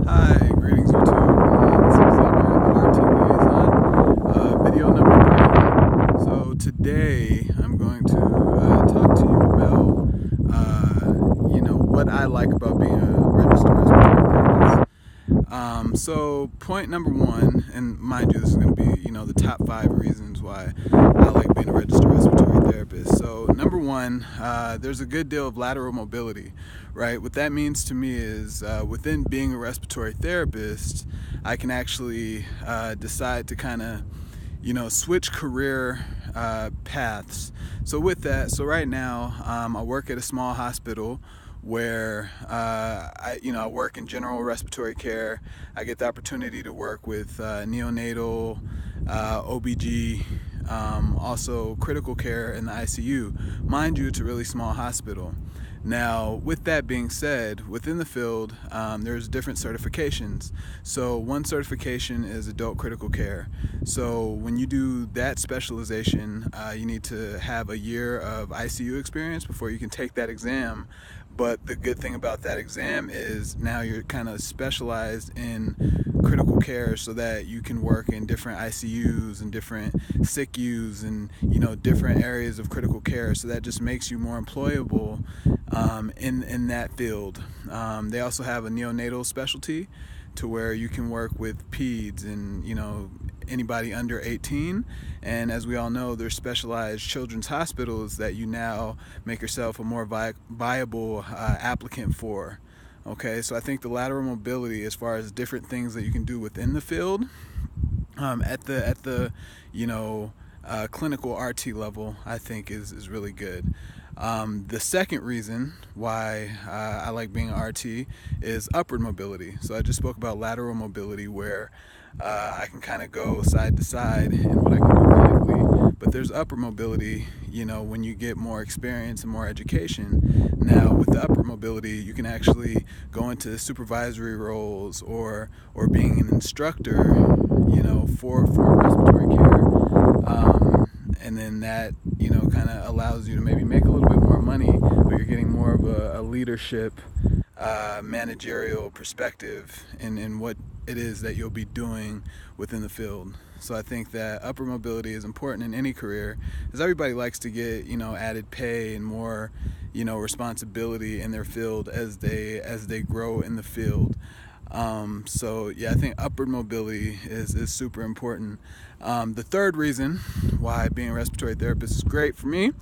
Hi, greetings YouTube. This is the RT Liaison, video number 3. So today I'm going to talk to you about, what I like about being a registered respiratory therapist. So point number 1, and mind you, this is going to be, the top 5 reasons why I like being a registered respiratory therapist. So number 1, there's a good deal of lateral mobility, right? What that means to me is within being a respiratory therapist, I can actually decide to kind of, switch career paths. So with that, right now I work at a small hospital where I work in general respiratory care. I get the opportunity to work with neonatal, OBG, also critical care in the ICU. Mind you, it's a really small hospital. Now, with that being said, within the field, there's different certifications. So one certification is adult critical care. So when you do that specialization, you need to have a year of ICU experience before you can take that exam. But the good thing about that exam is now you're kind of specialized in critical care so that you can work in different ICUs and different SICUs and different areas of critical care. So that just makes you more employable in that field. They also have a neonatal specialty to where you can work with peds and anybody under 18, and as we all know, there's specialized children's hospitals that you now make yourself a more viable applicant for. Okay, so I think the lateral mobility as far as different things that you can do within the field at the clinical RT level, I think is really good. The second reason why I like being an RT is upward mobility. So I just spoke about lateral mobility where I can kind of go side to side in what I can do clinically, but there's upward mobility, when you get more experience and more education. Now with the upward mobility, you can actually go into supervisory roles or being an instructor, for respiratory care. And then that, kind of allows you to maybe make a little bit more money, but you're getting more of a leadership, managerial perspective in what it is that you'll be doing within the field. So I think that upper mobility is important in any career, because everybody likes to get, added pay and more, responsibility in their field as they grow in the field. So yeah, I think upward mobility is super important. The third reason why being a respiratory therapist is great for me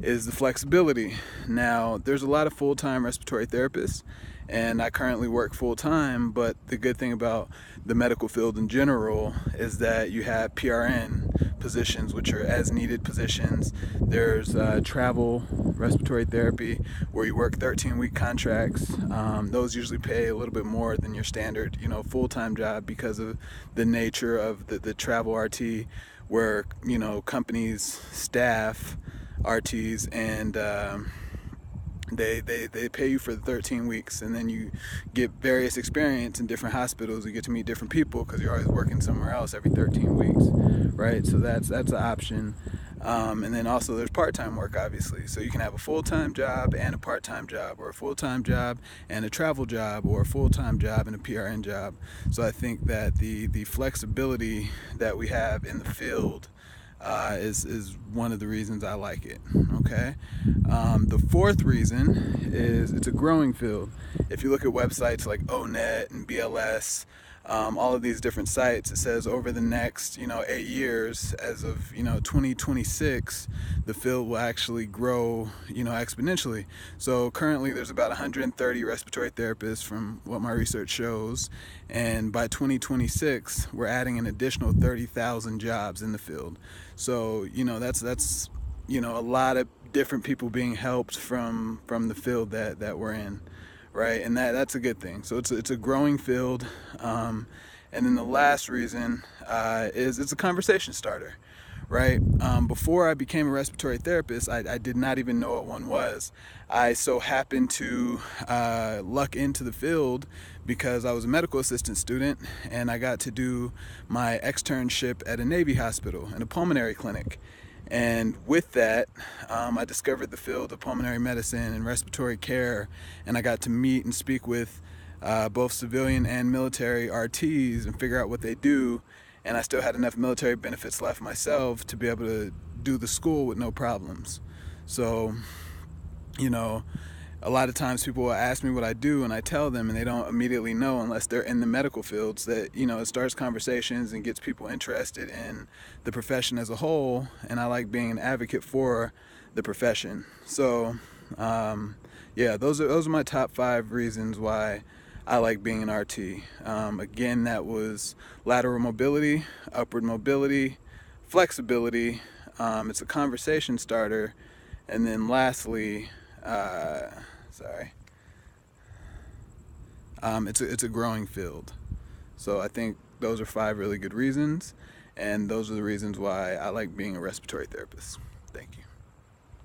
is the flexibility. Now, there's a lot of full-time respiratory therapists, and I currently work full-time, but the good thing about the medical field in general is that you have PRN positions, which are as-needed positions. There's travel respiratory therapy where you work 13-week contracts. Those usually pay a little bit more than your standard, full-time job because of the nature of the travel RT, where, companies staff RTs and they pay you for the 13 weeks, and then you get various experience in different hospitals. You get to meet different people because you're always working somewhere else every 13 weeks, right? So that's an option. And then also there's part-time work, obviously. So you can have a full-time job and a part-time job, or a full-time job and a travel job, or a full-time job and a PRN job. So I think that the flexibility that we have in the field is one of the reasons I like it. Okay. The fourth reason is it's a growing field. If you look at websites like ONET and BLS, all of these different sites, it says over the next 8 years, as of 2026, the field will actually grow exponentially. So currently there's about 130 respiratory therapists from what my research shows, and by 2026 we're adding an additional 30,000 jobs in the field. So that's a lot of different people being helped from the field that we're in, right? And that's a good thing. So it's a growing field. And then the last reason is it's a conversation starter, right? Before I became a respiratory therapist, I did not even know what one was. I so happened to luck into the field because I was a medical assistant student, and I got to do my externship at a Navy hospital in a pulmonary clinic. And with that, I discovered the field of pulmonary medicine and respiratory care, and I got to meet and speak with both civilian and military RTs and figure out what they do. And I still had enough military benefits left myself to be able to do the school with no problems. So, you know, a lot of times people will ask me what I do, and I tell them, and they don't immediately know unless they're in the medical fields that, you know, it starts conversations and gets people interested in the profession as a whole. And I like being an advocate for the profession. So, yeah, those are my top 5 reasons why I like being an RT. Again, that was lateral mobility, upward mobility, flexibility. It's a conversation starter, and then lastly, it's a growing field. So I think those are 5 really good reasons, and those are the reasons why I like being a respiratory therapist.